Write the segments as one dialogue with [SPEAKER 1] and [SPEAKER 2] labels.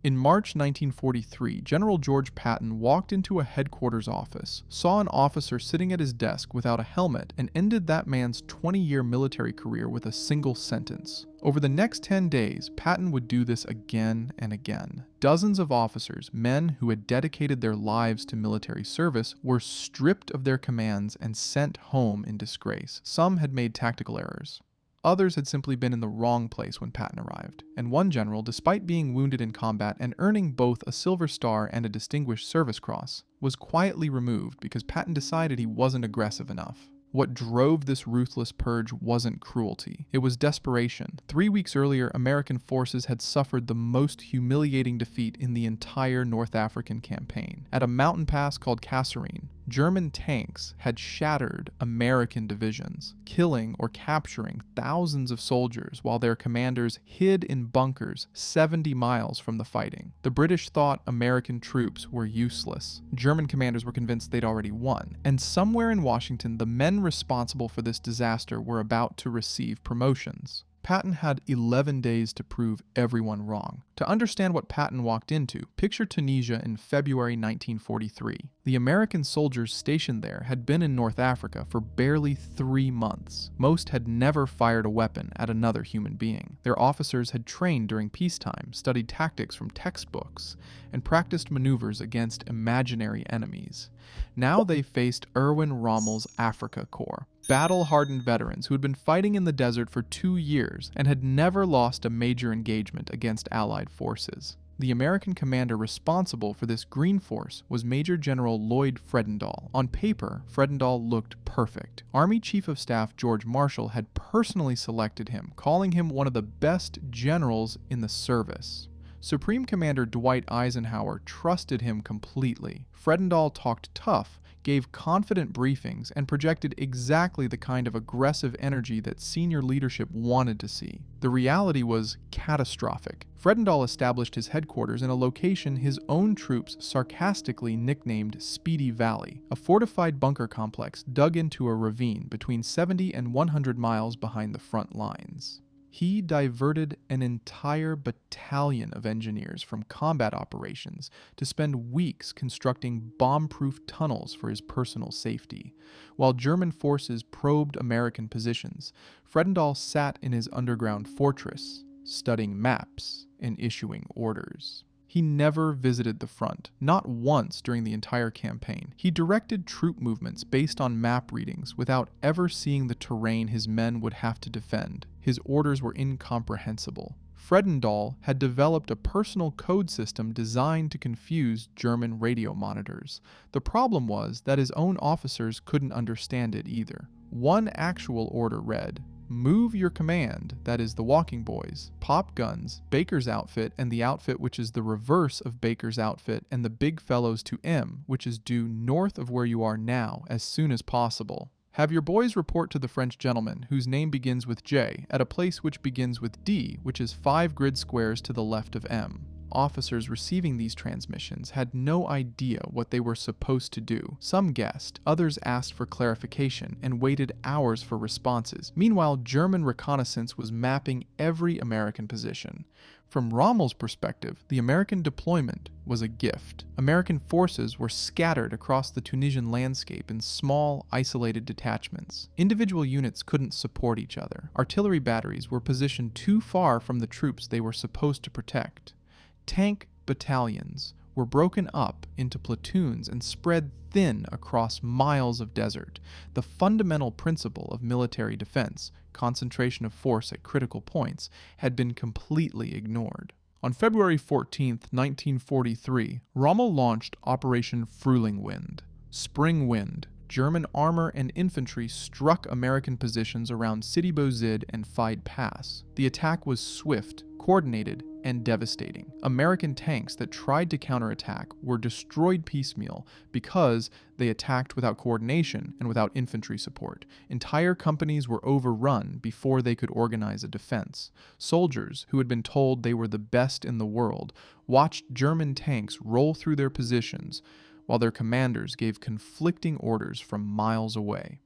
[SPEAKER 1] In March 1943, General George Patton walked into a headquarters office, saw an officer sitting at his desk without a helmet, and ended that man's 20-year military career with a single sentence. Over the next 10 days, Patton would do this again and again. Dozens of officers, men who had dedicated their lives to military service, were stripped of their commands and sent home in disgrace. Some had made tactical errors. Others had simply been in the wrong place when Patton arrived, and one general, despite being wounded in combat and earning both a Silver Star and a Distinguished Service Cross, was quietly removed because Patton decided he wasn't aggressive enough. What drove this ruthless purge wasn't cruelty, it was desperation. 3 weeks earlier, American forces had suffered the most humiliating defeat in the entire North African campaign. At a mountain pass called Kasserine, German tanks had shattered American divisions, killing or capturing thousands of soldiers while their commanders hid in bunkers 70 miles from the fighting. The British thought American troops were useless. German commanders were convinced they'd already won. And somewhere in Washington, the men responsible for this disaster were about to receive promotions. Patton had 11 days to prove everyone wrong. To understand what Patton walked into, picture Tunisia in February 1943. The American soldiers stationed there had been in North Africa for barely 3 months. Most had never fired a weapon at another human being. Their officers had trained during peacetime, studied tactics from textbooks, and practiced maneuvers against imaginary enemies. Now they faced Rommel's Afrika Korps, battle-hardened veterans who had been fighting in the desert for 2 years and had never lost a major engagement against Allied forces. The American commander responsible for this Green Force was Major General Lloyd Fredendall. On paper, Fredendall looked perfect. Army Chief of Staff George Marshall had personally selected him, calling him one of the best generals in the service. Supreme Commander Dwight Eisenhower trusted him completely. Fredendall talked tough, gave confident briefings, and projected exactly the kind of aggressive energy that senior leadership wanted to see. The reality was catastrophic. Fredendall established his headquarters in a location his own troops sarcastically nicknamed Speedy Valley, a fortified bunker complex dug into a ravine between 70 and 100 miles behind the front lines. He diverted an entire battalion of engineers from combat operations to spend weeks constructing bomb-proof tunnels for his personal safety. While German forces probed American positions, Fredendall sat in his underground fortress, studying maps and issuing orders. He never visited the front, not once during the entire campaign. He directed troop movements based on map readings without ever seeing the terrain his men would have to defend. His orders were incomprehensible. Fredendall had developed a personal code system designed to confuse German radio monitors. The problem was that his own officers couldn't understand it either. One actual order read, "Move your command," that is the walking boys, pop guns, Baker's outfit, and the outfit which is the reverse of Baker's outfit, and the big fellows to M, which is due north of where you are now, as soon as possible. Have your boys report to the French gentleman, whose name begins with J, at a place which begins with D, which is 5 grid squares to the left of M. Officers receiving these transmissions had no idea what they were supposed to do. Some guessed, others asked for clarification, and waited hours for responses. Meanwhile, German reconnaissance was mapping every American position. From Rommel's perspective, the American deployment was a gift. American forces were scattered across the Tunisian landscape in small, isolated detachments. Individual units couldn't support each other. Artillery batteries were positioned too far from the troops they were supposed to protect. Tank battalions were broken up into platoons and spread thin across miles of desert. The fundamental principle of military defense, concentration of force at critical points, had been completely ignored. On February 14, 1943, Rommel launched Operation Frühlingwind. Spring wind. German armor and infantry struck American positions around Sidi Bouzid and Fide Pass. The attack was swift, coordinated, and devastating. American tanks that tried to counterattack were destroyed piecemeal because they attacked without coordination and without infantry support. Entire companies were overrun before they could organize a defense. Soldiers, who had been told they were the best in the world, watched German tanks roll through their positions, while their commanders gave conflicting orders from miles away.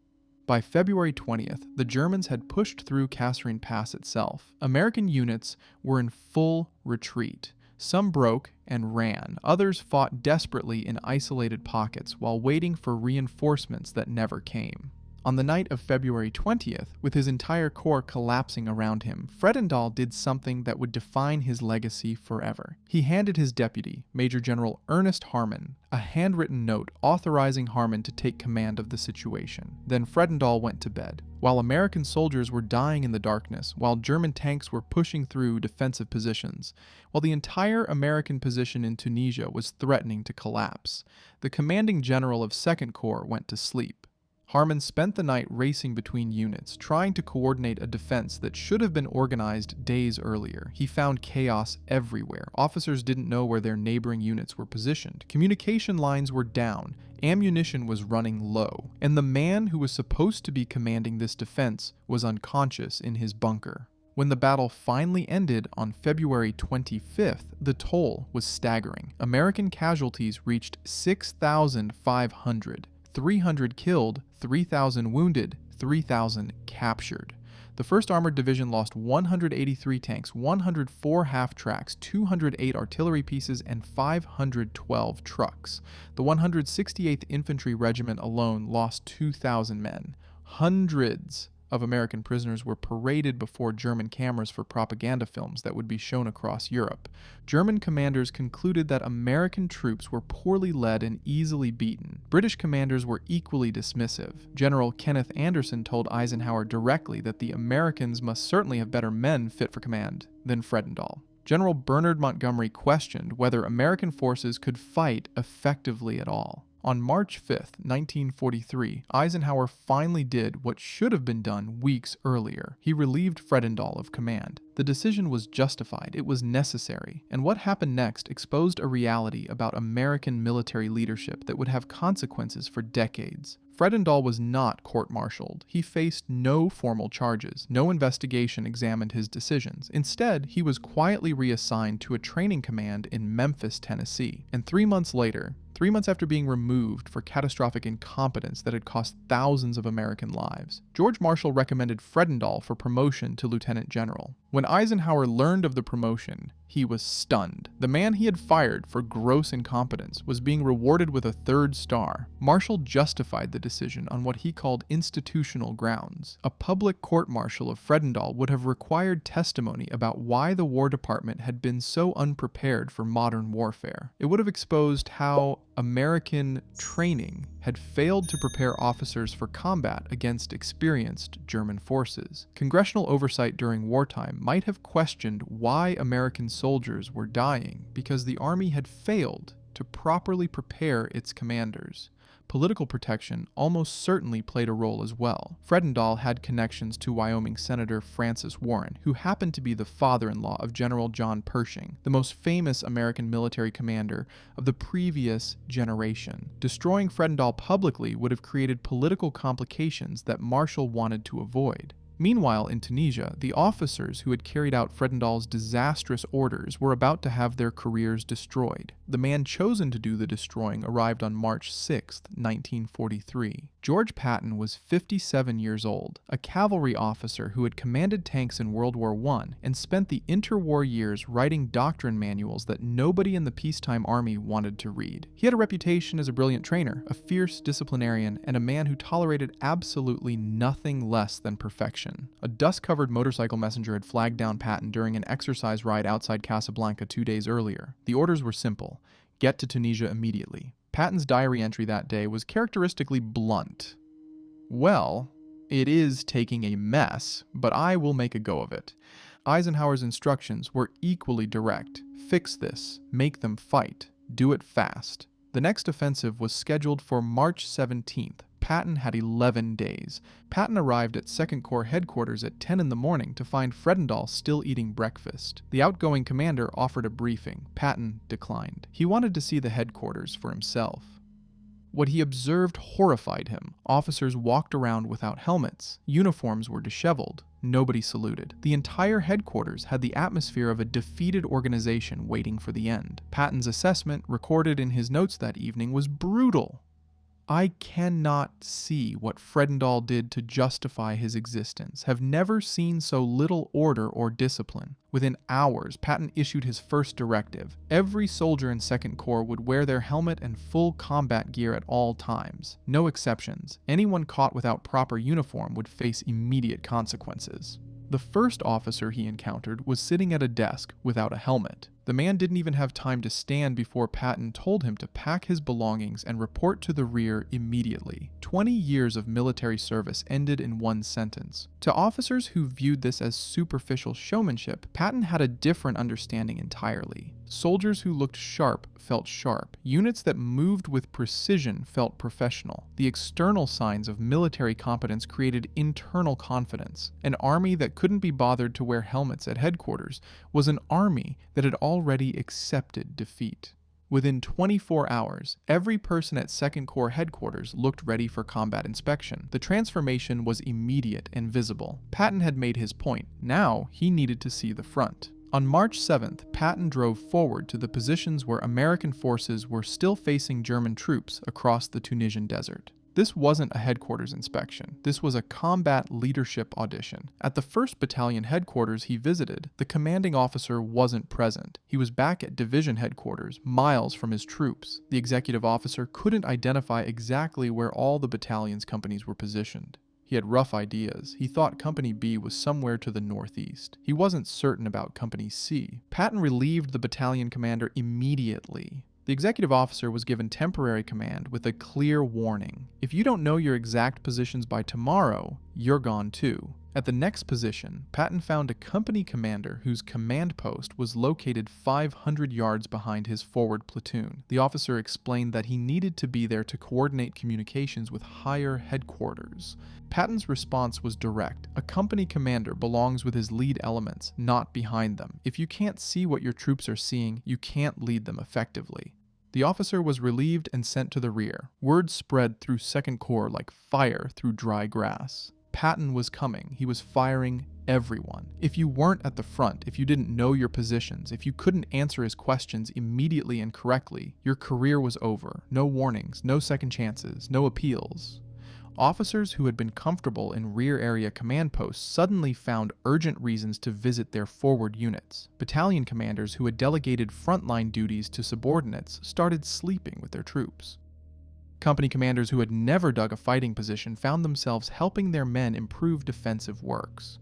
[SPEAKER 1] By February 20th, the Germans had pushed through Kasserine Pass itself. American units were in full retreat. Some broke and ran. Others fought desperately in isolated pockets while waiting for reinforcements that never came. On the night of February 20th, with his entire corps collapsing around him, Fredendall did something that would define his legacy forever. He handed his deputy, Major General Ernest Harmon, a handwritten note authorizing Harmon to take command of the situation. Then Fredendall went to bed. While American soldiers were dying in the darkness, while German tanks were pushing through defensive positions, while the entire American position in Tunisia was threatening to collapse, the commanding general of 2nd Corps went to sleep. Harmon spent the night racing between units, trying to coordinate a defense that should have been organized days earlier. He found chaos everywhere. Officers didn't know where their neighboring units were positioned. Communication lines were down. Ammunition was running low. And the man who was supposed to be commanding this defense was unconscious in his bunker. When the battle finally ended on February 25th, the toll was staggering. American casualties reached 6,500. 300 killed, 3,000 wounded, 3,000 captured. The 1st Armored Division lost 183 tanks, 104 half-tracks, 208 artillery pieces, and 512 trucks. The 168th Infantry Regiment alone lost 2,000 men. Hundreds of American prisoners were paraded before German cameras for propaganda films that would be shown across Europe. German commanders concluded that American troops were poorly led and easily beaten. British commanders were equally dismissive. General Kenneth Anderson told Eisenhower directly that the Americans must certainly have better men fit for command than Fredendall. General Bernard Montgomery questioned whether American forces could fight effectively at all. On March 5, 1943, Eisenhower finally did what should have been done weeks earlier. He relieved Fredendall of command. The decision was justified, it was necessary, and what happened next exposed a reality about American military leadership that would have consequences for decades. Fredendall was not court-martialed. He faced no formal charges. No investigation examined his decisions. Instead, he was quietly reassigned to a training command in Memphis, Tennessee. And 3 months later, 3 months after being removed for catastrophic incompetence that had cost thousands of American lives, George Marshall recommended Fredendall for promotion to lieutenant general. When Eisenhower learned of the promotion, he was stunned. The man he had fired for gross incompetence was being rewarded with a 3rd star. Marshall justified the decision on what he called institutional grounds. A public court-martial of Fredendall would have required testimony about why the War Department had been so unprepared for modern warfare. It would have exposed how American training had failed to prepare officers for combat against experienced German forces. Congressional oversight during wartime might have questioned why American soldiers were dying because the Army had failed to properly prepare its commanders. Political protection almost certainly played a role as well. Fredendall had connections to Wyoming Senator Francis Warren, who happened to be the father-in-law of General John Pershing, the most famous American military commander of the previous generation. Destroying Fredendall publicly would have created political complications that Marshall wanted to avoid. Meanwhile, in Tunisia, the officers who had carried out Fredendall's disastrous orders were about to have their careers destroyed. The man chosen to do the destroying arrived on March 6, 1943. George Patton was 57 years old, a cavalry officer who had commanded tanks in World War I and spent the interwar years writing doctrine manuals that nobody in the peacetime army wanted to read. He had a reputation as a brilliant trainer, a fierce disciplinarian, and a man who tolerated absolutely nothing less than perfection. A dust-covered motorcycle messenger had flagged down Patton during an exercise ride outside Casablanca 2 days earlier. The orders were simple: get to Tunisia immediately. Patton's diary entry that day was characteristically blunt. Well, it is taking a mess, but I will make a go of it. Eisenhower's instructions were equally direct. Fix this. Make them fight. Do it fast. The next offensive was scheduled for March 17th. Patton had 11 days. Patton arrived at 2nd Corps headquarters at 10 in the morning to find Fredendall still eating breakfast. The outgoing commander offered a briefing. Patton declined. He wanted to see the headquarters for himself. What he observed horrified him. Officers walked around without helmets. Uniforms were disheveled. Nobody saluted. The entire headquarters had the atmosphere of a defeated organization waiting for the end. Patton's assessment, recorded in his notes that evening, was brutal. I cannot see what Fredendall did to justify his existence, have never seen so little order or discipline. Within hours, Patton issued his first directive. Every soldier in 2nd Corps would wear their helmet and full combat gear at all times. No exceptions. Anyone caught without proper uniform would face immediate consequences. The first officer he encountered was sitting at a desk without a helmet. The man didn't even have time to stand before Patton told him to pack his belongings and report to the rear immediately. 20 years of military service ended in one sentence. To officers who viewed this as superficial showmanship, Patton had a different understanding entirely. Soldiers who looked sharp felt sharp. Units that moved with precision felt professional. The external signs of military competence created internal confidence. An army that couldn't be bothered to wear helmets at headquarters was an army that had already accepted defeat. Within 24 hours, every person at 2nd Corps headquarters looked ready for combat inspection. The transformation was immediate and visible. Patton had made his point. Now he needed to see the front. On March 7th, Patton drove forward to the positions where American forces were still facing German troops across the Tunisian desert. This wasn't a headquarters inspection. This was a combat leadership audition. At the 1st Battalion headquarters he visited, the commanding officer wasn't present. He was back at division headquarters, miles from his troops. The executive officer couldn't identify exactly where all the battalion's companies were positioned. He had rough ideas. He thought Company B was somewhere to the northeast. He wasn't certain about Company C. Patton relieved the battalion commander immediately. The executive officer was given temporary command with a clear warning. If you don't know your exact positions by tomorrow, you're gone too. At the next position, Patton found a company commander whose command post was located 500 yards behind his forward platoon. The officer explained that he needed to be there to coordinate communications with higher headquarters. Patton's response was direct. A company commander belongs with his lead elements, not behind them. If you can't see what your troops are seeing, you can't lead them effectively. The officer was relieved and sent to the rear. Word spread through 2nd Corps like fire through dry grass. Patton was coming. He was firing everyone. If you weren't at the front, if you didn't know your positions, if you couldn't answer his questions immediately and correctly, your career was over. No warnings, no second chances, no appeals. Officers who had been comfortable in rear area command posts suddenly found urgent reasons to visit their forward units. Battalion commanders who had delegated frontline duties to subordinates started sleeping with their troops. Company commanders who had never dug a fighting position found themselves helping their men improve defensive works.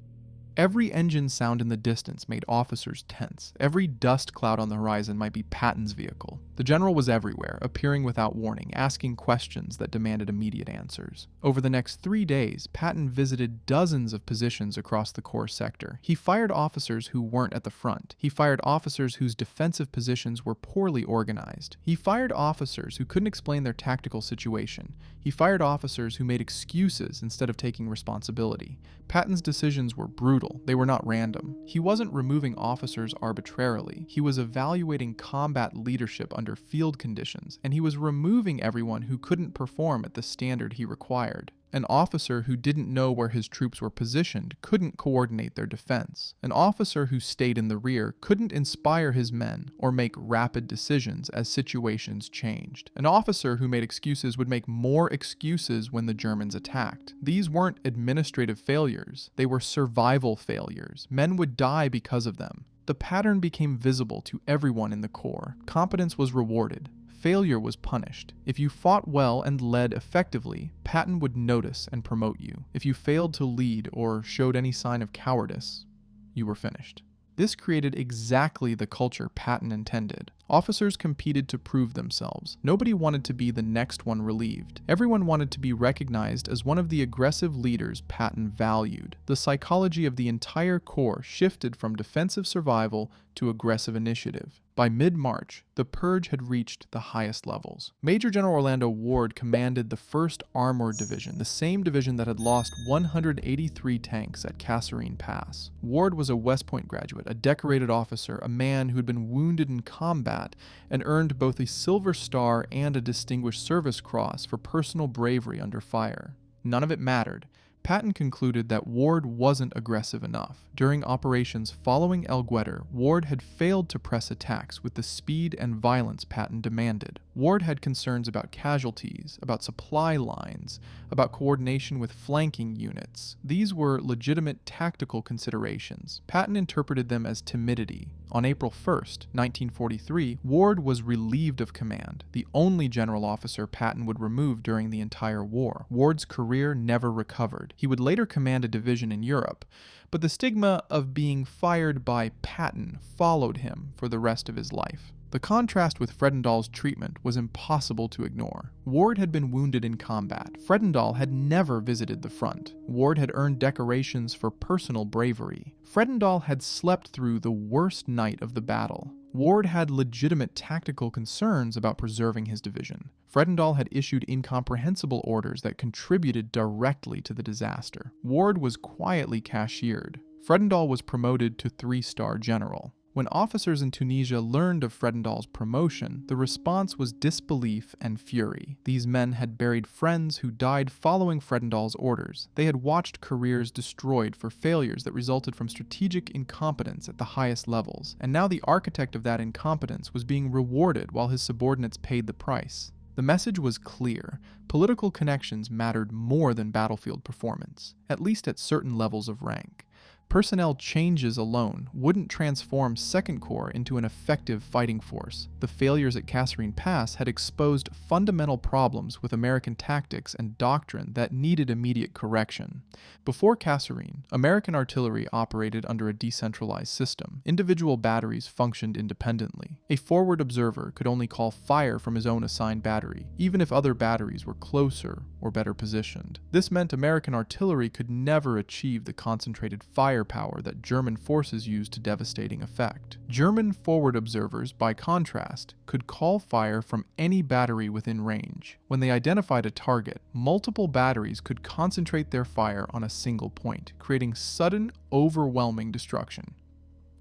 [SPEAKER 1] Every engine sound in the distance made officers tense. Every dust cloud on the horizon might be Patton's vehicle. The general was everywhere, appearing without warning, asking questions that demanded immediate answers. Over the next 3 days, Patton visited dozens of positions across the Corps sector. He fired officers who weren't at the front. He fired officers whose defensive positions were poorly organized. He fired officers who couldn't explain their tactical situation. He fired officers who made excuses instead of taking responsibility. Patton's decisions were brutal. They were not random. He wasn't removing officers arbitrarily. He was evaluating combat leadership under field conditions, and he was removing everyone who couldn't perform at the standard he required. An officer who didn't know where his troops were positioned couldn't coordinate their defense. An officer who stayed in the rear couldn't inspire his men or make rapid decisions as situations changed. An officer who made excuses would make more excuses when the Germans attacked. These weren't administrative failures. They were survival failures. Men would die because of them. The pattern became visible to everyone in the Corps. Competence was rewarded. Failure was punished. If you fought well and led effectively, Patton would notice and promote you. If you failed to lead or showed any sign of cowardice, you were finished. This created exactly the culture Patton intended. Officers competed to prove themselves. Nobody wanted to be the next one relieved. Everyone wanted to be recognized as one of the aggressive leaders Patton valued. The psychology of the entire Corps shifted from defensive survival to aggressive initiative. By mid-March, the Purge had reached the highest levels. Major General Orlando Ward commanded the 1st Armored Division, the same division that had lost 183 tanks at Kasserine Pass. Ward was a West Point graduate, a decorated officer, a man who had been wounded in combat and earned both a Silver Star and a Distinguished Service Cross for personal bravery under fire. None of it mattered. Patton concluded that Ward wasn't aggressive enough. During operations following Guettar, Ward had failed to press attacks with the speed and violence Patton demanded. Ward had concerns about casualties, about supply lines, about coordination with flanking units. These were legitimate tactical considerations. Patton interpreted them as timidity. On April 1st, 1943, Ward was relieved of command, the only general officer Patton would remove during the entire war. Ward's career never recovered. He would later command a division in Europe, but the stigma of being fired by Patton followed him for the rest of his life. The contrast with Fredendall's treatment was impossible to ignore. Ward had been wounded in combat. Fredendall had never visited the front. Ward had earned decorations for personal bravery. Fredendall had slept through the worst night of the battle. Ward had legitimate tactical concerns about preserving his division. Fredendall had issued incomprehensible orders that contributed directly to the disaster. Ward was quietly cashiered. Fredendall was promoted to 3-star general. When officers in Tunisia learned of Fredendall's promotion, the response was disbelief and fury. These men had buried friends who died following Fredendall's orders. They had watched careers destroyed for failures that resulted from strategic incompetence at the highest levels, and now the architect of that incompetence was being rewarded while his subordinates paid the price. The message was clear. Political connections mattered more than battlefield performance, at least at certain levels of rank. Personnel changes alone wouldn't transform Second Corps into an effective fighting force. The failures at Kasserine Pass had exposed fundamental problems with American tactics and doctrine that needed immediate correction. Before Kasserine, American artillery operated under a decentralized system. Individual batteries functioned independently. A forward observer could only call fire from his own assigned battery, even if other batteries were closer or better positioned. This meant American artillery could never achieve the concentrated firepower that German forces used to devastating effect. German forward observers, by contrast, could call fire from any battery within range. When they identified a target, multiple batteries could concentrate their fire on a single point, creating sudden, overwhelming destruction.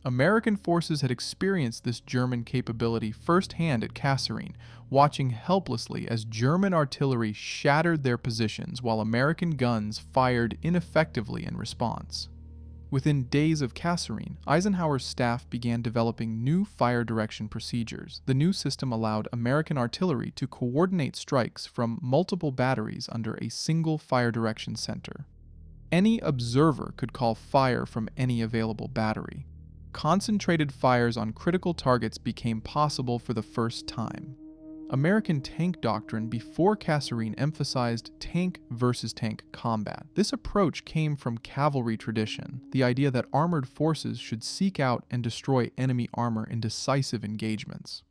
[SPEAKER 1] American forces had experienced this German capability firsthand at Kasserine, watching helplessly as German artillery shattered their positions while American guns fired ineffectively in response. Within days of Kasserine, Eisenhower's staff began developing new fire direction procedures. The new system allowed American artillery to coordinate strikes from multiple batteries under a single fire direction center. Any observer could call fire from any available battery. Concentrated fires on critical targets became possible for the first time. American tank doctrine before Kasserine emphasized tank versus tank combat. This approach came from cavalry tradition, the idea that armored forces should seek out and destroy enemy armor in decisive engagements.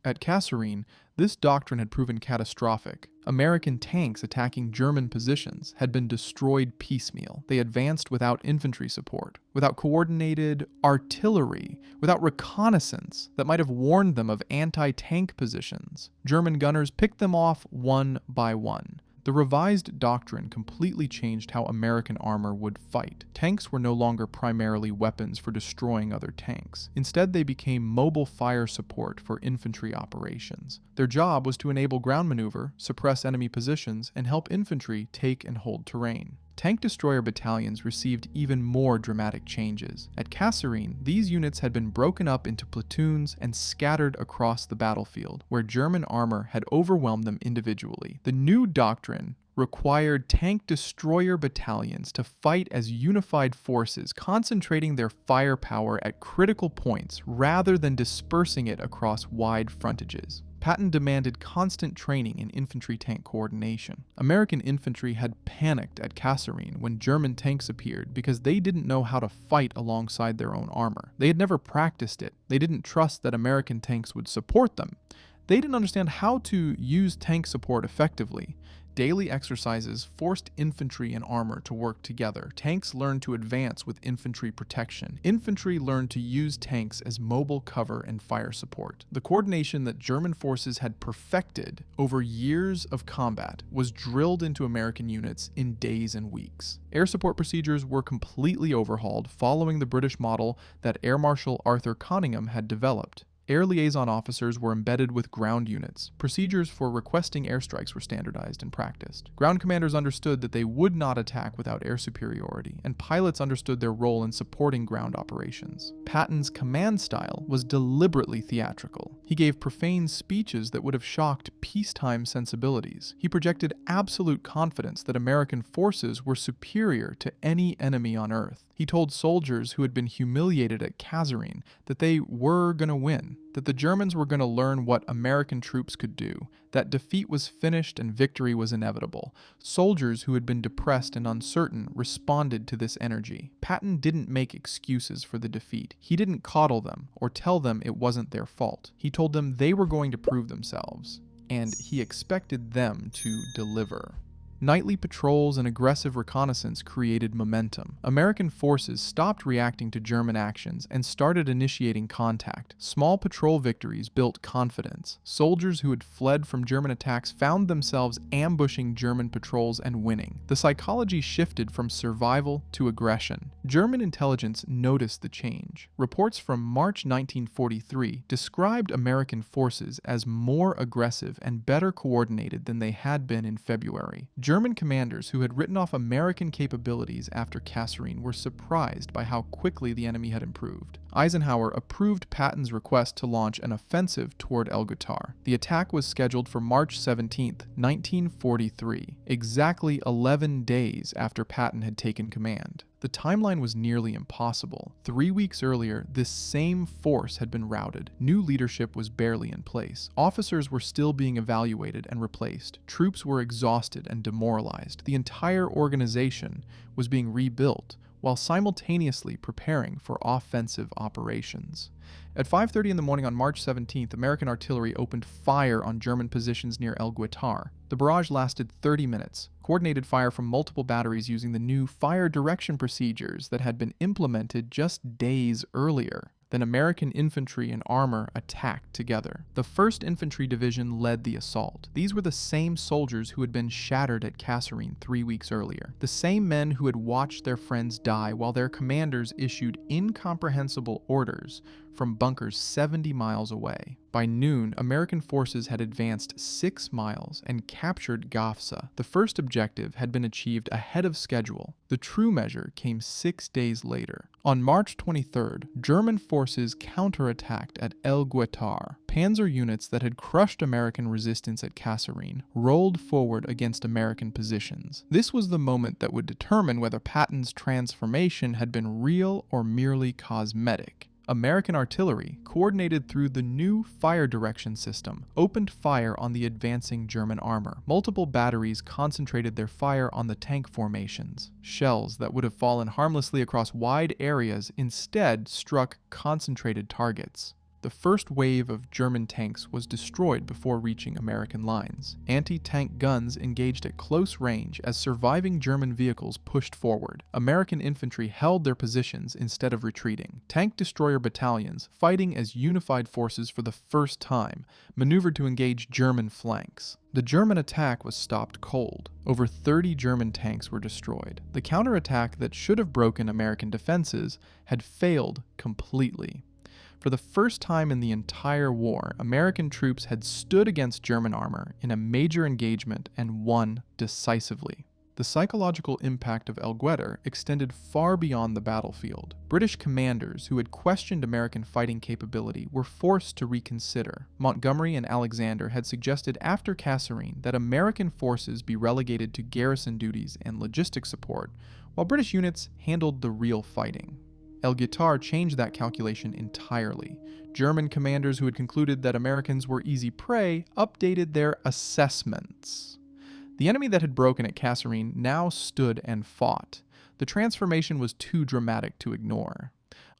[SPEAKER 1] At Kasserine, this doctrine had proven catastrophic. American tanks attacking German positions had been destroyed piecemeal. They advanced without infantry support, without coordinated artillery, without reconnaissance that might have warned them of anti-tank positions. German gunners picked them off one by one. The revised doctrine completely changed how American armor would fight. Tanks were no longer primarily weapons for destroying other tanks. Instead, they became mobile fire support for infantry operations. Their job was to enable ground maneuver, suppress enemy positions, and help infantry take and hold terrain. Tank destroyer battalions received even more dramatic changes. At Kasserine, these units had been broken up into platoons and scattered across the battlefield, where German armor had overwhelmed them individually. The new doctrine required tank destroyer battalions to fight as unified forces, concentrating their firepower at critical points rather than dispersing it across wide frontages. Patton demanded constant training in infantry tank coordination. American infantry had panicked at Kasserine when German tanks appeared because they didn't know how to fight alongside their own armor. They had never practiced it. They didn't trust that American tanks would support them. They didn't understand how to use tank support effectively. Daily exercises forced infantry and armor to work together. Tanks learned to advance with infantry protection. Infantry learned to use tanks as mobile cover and fire support. The coordination that German forces had perfected over years of combat was drilled into American units in days and weeks. Air support procedures were completely overhauled following the British model that Air Marshal Arthur Conyngham had developed. Air liaison officers were embedded with ground units. Procedures for requesting airstrikes were standardized and practiced. Ground commanders understood that they would not attack without air superiority, and pilots understood their role in supporting ground operations. Patton's command style was deliberately theatrical. He gave profane speeches that would have shocked peacetime sensibilities. He projected absolute confidence that American forces were superior to any enemy on Earth. He told soldiers who had been humiliated at Kasserine that they were going to win, that the Germans were going to learn what American troops could do, that defeat was finished and victory was inevitable. Soldiers who had been depressed and uncertain responded to this energy. Patton didn't make excuses for the defeat. He didn't coddle them or tell them it wasn't their fault. He told them they were going to prove themselves, and he expected them to deliver. Nightly patrols and aggressive reconnaissance created momentum. American forces stopped reacting to German actions and started initiating contact. Small patrol victories built confidence. Soldiers who had fled from German attacks found themselves ambushing German patrols and winning. The psychology shifted from survival to aggression. German intelligence noticed the change. Reports from March 1943 described American forces as more aggressive and better coordinated than they had been in February. German commanders who had written off American capabilities after Kasserine were surprised by how quickly the enemy had improved. Eisenhower approved Patton's request to launch an offensive toward Guettar. The attack was scheduled for March 17, 1943, exactly 11 days after Patton had taken command. The timeline was nearly impossible. 3 weeks earlier, this same force had been routed. New leadership was barely in place. Officers were still being evaluated and replaced. Troops were exhausted and demoralized. The entire organization was being rebuilt while simultaneously preparing for offensive operations. At 5:30 in the morning on March 17th, American artillery opened fire on German positions near Guettar. The barrage lasted 30 minutes. Coordinated fire from multiple batteries using the new fire direction procedures that had been implemented just days earlier. Then American infantry and armor attacked together. The 1st Infantry Division led the assault. These were the same soldiers who had been shattered at Kasserine 3 weeks earlier. The same men who had watched their friends die while their commanders issued incomprehensible orders from bunkers 70 miles away. By noon, American forces had advanced 6 miles and captured Gafsa. The first objective had been achieved ahead of schedule. The true measure came 6 days later. On March 23rd, German forces counterattacked at Guettar. Panzer units that had crushed American resistance at Kasserine rolled forward against American positions. This was the moment that would determine whether Patton's transformation had been real or merely cosmetic. American artillery, coordinated through the new fire direction system, opened fire on the advancing German armor. Multiple batteries concentrated their fire on the tank formations. Shells that would have fallen harmlessly across wide areas instead struck concentrated targets. The first wave of German tanks was destroyed before reaching American lines. Anti-tank guns engaged at close range as surviving German vehicles pushed forward. American infantry held their positions instead of retreating. Tank destroyer battalions, fighting as unified forces for the first time, maneuvered to engage German flanks. The German attack was stopped cold. Over 30 German tanks were destroyed. The counterattack that should have broken American defenses had failed completely. For the first time in the entire war, American troops had stood against German armor in a major engagement and won decisively. The psychological impact of Guettar extended far beyond the battlefield. British commanders who had questioned American fighting capability were forced to reconsider. Montgomery and Alexander had suggested after Kasserine that American forces be relegated to garrison duties and logistic support, while British units handled the real fighting. Guettar changed that calculation entirely. German commanders who had concluded that Americans were easy prey updated their assessments. The enemy that had broken at Kasserine now stood and fought. The transformation was too dramatic to ignore.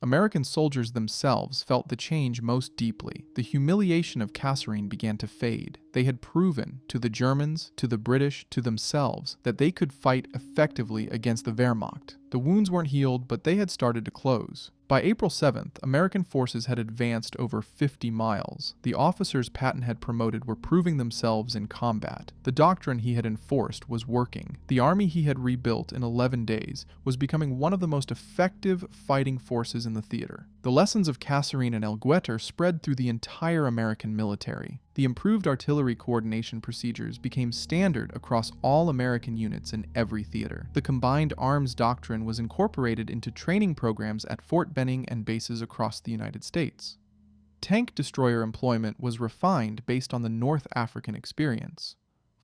[SPEAKER 1] American soldiers themselves felt the change most deeply. The humiliation of Kasserine began to fade. They had proven to the Germans, to the British, to themselves that they could fight effectively against the Wehrmacht. The wounds weren't healed, but they had started to close. By April 7th, American forces had advanced over 50 miles. The officers Patton had promoted were proving themselves in combat. The doctrine he had enforced was working. The army he had rebuilt in 11 days was becoming one of the most effective fighting forces in the theater. The lessons of Kasserine and Guettar spread through the entire American military. The improved artillery coordination procedures became standard across all American units in every theater. The combined arms doctrine was incorporated into training programs at Fort Benning and bases across the United States. Tank destroyer employment was refined based on the North African experience.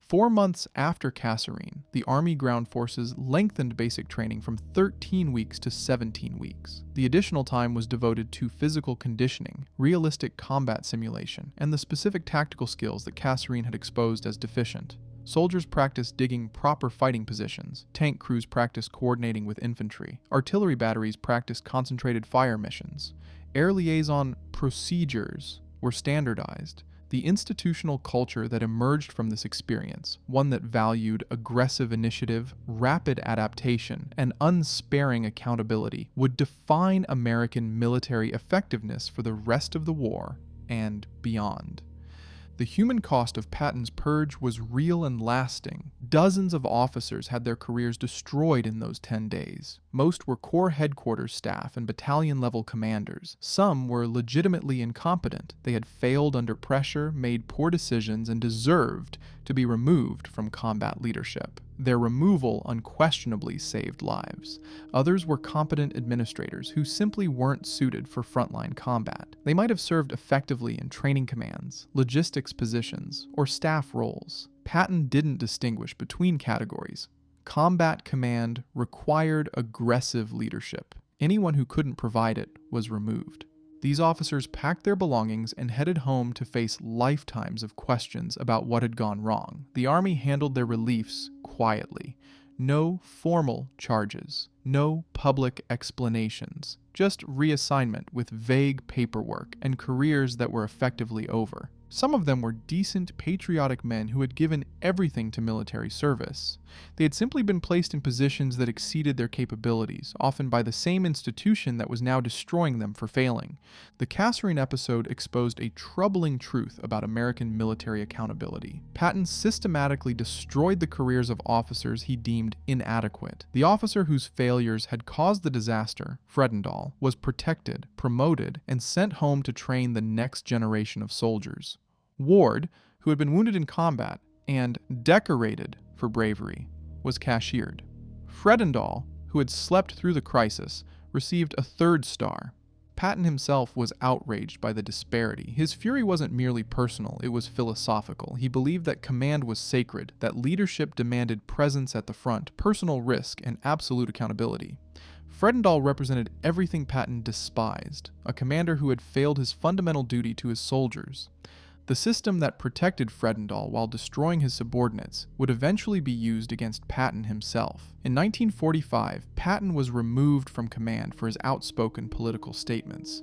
[SPEAKER 1] 4 months after Kasserine, the Army Ground Forces lengthened basic training from 13 weeks to 17 weeks. The additional time was devoted to physical conditioning, realistic combat simulation, and the specific tactical skills that Kasserine had exposed as deficient. Soldiers practiced digging proper fighting positions, tank crews practiced coordinating with infantry, artillery batteries practiced concentrated fire missions, air liaison procedures were standardized. The institutional culture that emerged from this experience, one that valued aggressive initiative, rapid adaptation, and unsparing accountability, would define American military effectiveness for the rest of the war and beyond. The human cost of Patton's purge was real and lasting. Dozens of officers had their careers destroyed in those 10 days. Most were Corps headquarters staff and battalion-level commanders. Some were legitimately incompetent. They had failed under pressure, made poor decisions, and deserved to be removed from combat leadership. Their removal unquestionably saved lives. Others were competent administrators who simply weren't suited for frontline combat. They might have served effectively in training commands, logistics positions, or staff roles. Patton didn't distinguish between categories. Combat command required aggressive leadership. Anyone who couldn't provide it was removed. These officers packed their belongings and headed home to face lifetimes of questions about what had gone wrong. The Army handled their reliefs quietly. No formal charges, no public explanations, just reassignment with vague paperwork and careers that were effectively over. Some of them were decent, patriotic men who had given everything to military service. They had simply been placed in positions that exceeded their capabilities, often by the same institution that was now destroying them for failing. The Kasserine episode exposed a troubling truth about American military accountability. Patton systematically destroyed the careers of officers he deemed inadequate. The officer whose failures had caused the disaster, Fredendall, was protected, promoted, and sent home to train the next generation of soldiers. Ward, who had been wounded in combat and decorated for bravery, was cashiered. Fredendall, who had slept through the crisis, received a 3rd star. Patton himself was outraged by the disparity. His fury wasn't merely personal, it was philosophical. He believed that command was sacred, that leadership demanded presence at the front, personal risk, and absolute accountability. Fredendall represented everything Patton despised, a commander who had failed his fundamental duty to his soldiers. The system that protected Fredendall while destroying his subordinates would eventually be used against Patton himself. In 1945, Patton was removed from command for his outspoken political statements.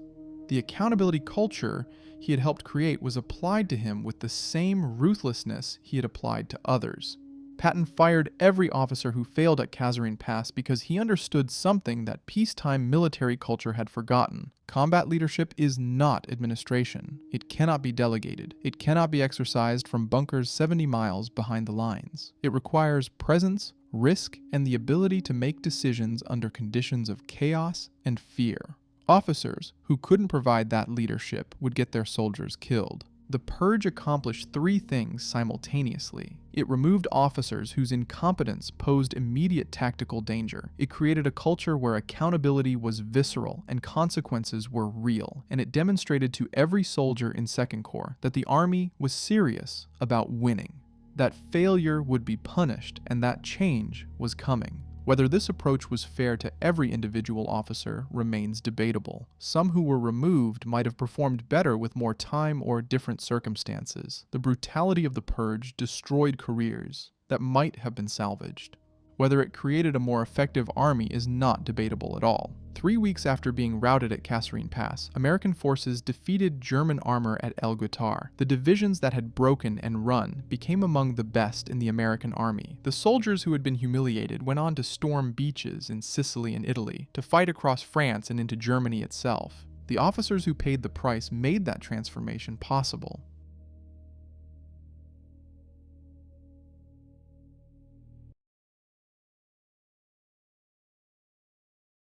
[SPEAKER 1] The accountability culture he had helped create was applied to him with the same ruthlessness he had applied to others. Patton fired every officer who failed at Kasserine Pass because he understood something that peacetime military culture had forgotten. Combat leadership is not administration. It cannot be delegated. It cannot be exercised from bunkers 70 miles behind the lines. It requires presence, risk, and the ability to make decisions under conditions of chaos and fear. Officers who couldn't provide that leadership would get their soldiers killed. The purge accomplished 3 things simultaneously. It removed officers whose incompetence posed immediate tactical danger. It created a culture where accountability was visceral and consequences were real. And it demonstrated to every soldier in 2nd Corps that the Army was serious about winning, that failure would be punished, and that change was coming. Whether this approach was fair to every individual officer remains debatable. Some who were removed might have performed better with more time or different circumstances. The brutality of the purge destroyed careers that might have been salvaged. Whether it created a more effective army is not debatable at all. 3 weeks after being routed at Kasserine Pass, American forces defeated German armor at Guettar. The divisions that had broken and run became among the best in the American army. The soldiers who had been humiliated went on to storm beaches in Sicily and Italy, to fight across France and into Germany itself. The officers who paid the price made that transformation possible.